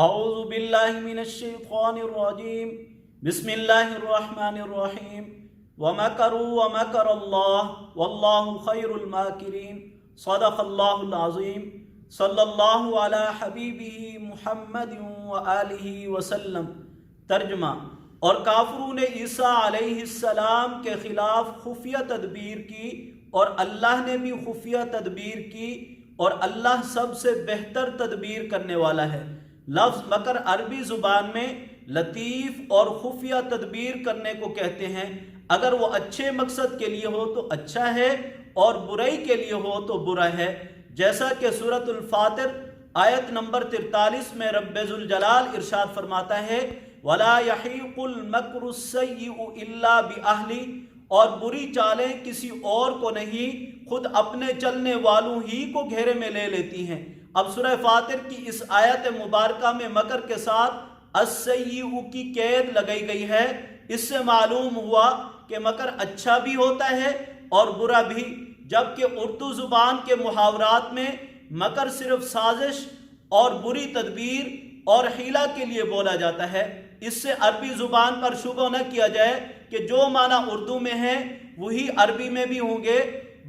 اعوذ باللہ من الشیطان الرجیم بسم اللہ الرحمن الرحیم ومکروا ومکر اللہ واللہ خیر الماکرین صدق اللہ العظیم صلی اللہ علی حبیبہ محمد وآلہ وسلم۔ ترجمہ: اور کافروں نے عیسیٰ علیہ السلام کے خلاف خفیہ تدبیر کی اور اللہ نے بھی خفیہ تدبیر کی، اور اللہ سب سے بہتر تدبیر کرنے والا ہے۔ لفظ مکر عربی زبان میں لطیف اور خفیہ تدبیر کرنے کو کہتے ہیں۔ اگر وہ اچھے مقصد کے لیے ہو تو اچھا ہے، اور برائی کے لیے ہو تو برا ہے، جیسا کہ سورۃ الفاطر آیت نمبر 43 میں رب ذوالجلال ارشاد فرماتا ہے وَلَا يَحِيقُ الْمَكْرُ السَّيِّئُ إِلَّا بِأَهْلِهِ، اور بری چالیں کسی اور کو نہیں، خود اپنے چلنے والوں ہی کو گھیرے میں لے لیتی ہیں۔ اب سورہ فاطر کی اس آیت مبارکہ میں مکر کے ساتھ السیئ کی قید لگائی گئی ہے۔ اس سے معلوم ہوا کہ مکر اچھا بھی ہوتا ہے اور برا بھی، جبکہ اردو زبان کے محاورات میں مکر صرف سازش اور بری تدبیر اور حیلہ کے لیے بولا جاتا ہے۔ اس سے عربی زبان پر شبہ نہ کیا جائے کہ جو معنی اردو میں ہے وہی عربی میں بھی ہوں گے،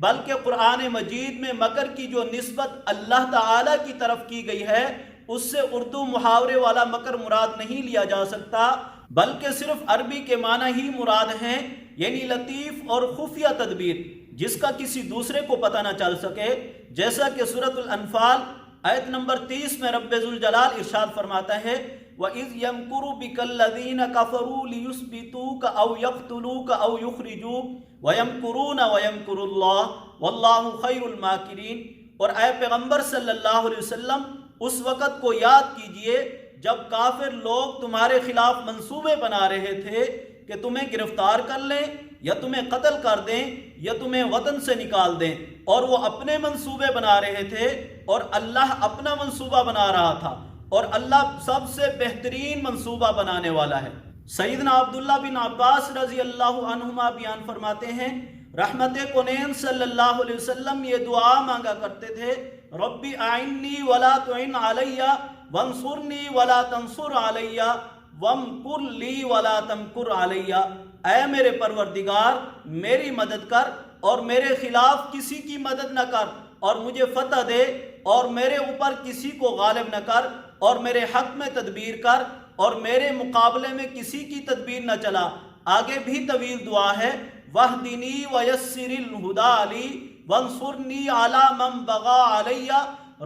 بلکہ قرآن مجید میں مکر کی جو نسبت اللہ تعالی کی طرف کی گئی ہے اس سے اردو محاورے والا مکر مراد نہیں لیا جا سکتا، بلکہ صرف عربی کے معنی ہی مراد ہیں، یعنی لطیف اور خفیہ تدبیر جس کا کسی دوسرے کو پتہ نہ چل سکے، جیسا کہ سورۃ الانفال آیت نمبر 30 میں رب ذوالجلال ارشاد فرماتا ہے وَإِذْ يَمْكُرُ بِكَ الَّذِينَ كَفَرُوا لِيُثْبِتُوكَ أَوْ يَقْتُلُوكَ أَوْ يُخْرِجُوكَ وَيَمْكُرُونَ وَيَمْكُرُ اللَّهُ وَاللَّهُ خَيْرُ الْمَاكِرِينَ۔ اور اے پیغمبر صلی اللہ علیہ وسلم، اس وقت کو یاد کیجئے جب کافر لوگ تمہارے خلاف منصوبے بنا رہے تھے کہ تمہیں گرفتار کر لیں یا تمہیں قتل کر دیں یا تمہیں وطن سے نکال دیں، اور وہ اپنے منصوبے بنا رہے تھے اور اللہ اپنا منصوبہ بنا رہا تھا، اور اللہ سب سے بہترین منصوبہ بنانے والا ہے۔ سیدنا عبداللہ بن عباس رضی اللہ عنہما بیان فرماتے ہیں رحمت کونین صلی اللہ علیہ وسلم یہ دعا مانگا کرتے تھے ربی اعنی ولا تعن علی وانصرنی ولا تنصر علی وامکر لی ولا تمکر علی۔ اے میرے پروردگار، میری مدد کر اور میرے خلاف کسی کی مدد نہ کر، اور مجھے فتح دے اور میرے اوپر کسی کو غالب نہ کر، اور میرے حق میں تدبیر کر اور میرے مقابلے میں کسی کی تدبیر نہ چلا۔ آگے بھی طویل دعا ہے وَاهْدِنِي وَيَسِّرِ الْهُدَىٰ لِي وَانصُرْنِي عَلَىٰ مَنْ بَغَىٰ عَلَيَّ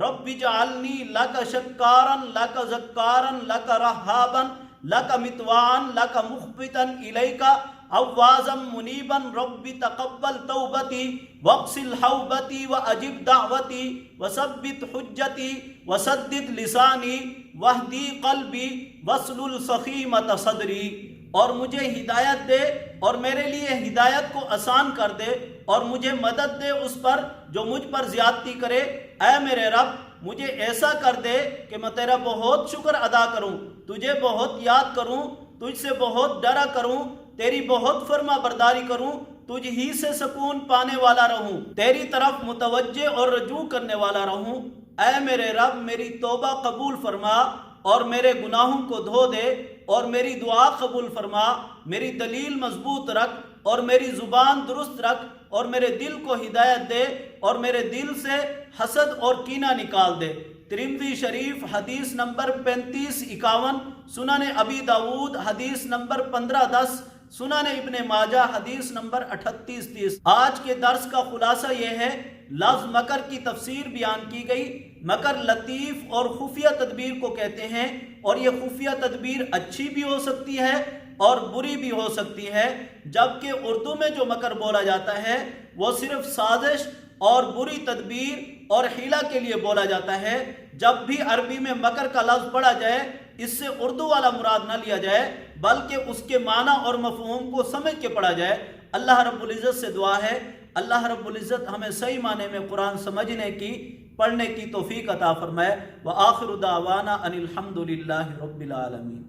رَبِّ اجْعَلْنِي لَكَ شَكَّارًا لَكَ ذَكَّارًا لَكَ رَهَّابًا لَكَ مِطْوَاعًا لَكَ مُخْبِتًا إِلَيْكَ عوازم منیبا رب تقبل توبتی واغسل حوبتی واجب دعوتی وثبت حجتی وسدد لسانی واہدی قلبی واسلل سخیمۃ صدری۔ اور مجھے ہدایت دے اور میرے لیے ہدایت کو آسان کر دے، اور مجھے مدد دے اس پر جو مجھ پر زیادتی کرے۔ اے میرے رب، مجھے ایسا کر دے کہ میں تیرا بہت شکر ادا کروں، تجھے بہت یاد کروں، تجھ سے بہت ڈرا کروں، تیری بہت فرما برداری کروں، تجھ ہی سے سکون پانے والا رہوں، تیری طرف متوجہ اور رجوع کرنے والا رہوں۔ اے میرے رب، میری توبہ قبول فرما اور میرے گناہوں کو دھو دے، اور میری دعا قبول فرما، میری دلیل مضبوط رکھ اور میری زبان درست رکھ، اور میرے دل کو ہدایت دے اور میرے دل سے حسد اور کینہ نکال دے۔ ترمذی شریف حدیث نمبر 3551، سنن ابی داود حدیث نمبر 1510، سنن ابن ماجہ حدیث نمبر 3830۔ آج کے درس کا خلاصہ یہ ہے لفظ مکر کی تفسیر بیان کی گئی۔ مکر لطیف اور خفیہ تدبیر کو کہتے ہیں، اور یہ خفیہ تدبیر اچھی بھی ہو سکتی ہے اور بری بھی ہو سکتی ہے، جبکہ اردو میں جو مکر بولا جاتا ہے وہ صرف سازش اور بری تدبیر اور حیلہ کے لیے بولا جاتا ہے۔ جب بھی عربی میں مکر کا لفظ پڑھا جائے اس سے اردو والا مراد نہ لیا جائے، بلکہ اس کے معنی اور مفہوم کو سمجھ کے پڑھا جائے۔ اللہ رب العزت سے دعا ہے اللہ رب العزت ہمیں صحیح معنی میں قرآن سمجھنے کی، پڑھنے کی توفیق عطا فرمائے۔ وآخر دعوانا ان الحمد للہ رب العالمین۔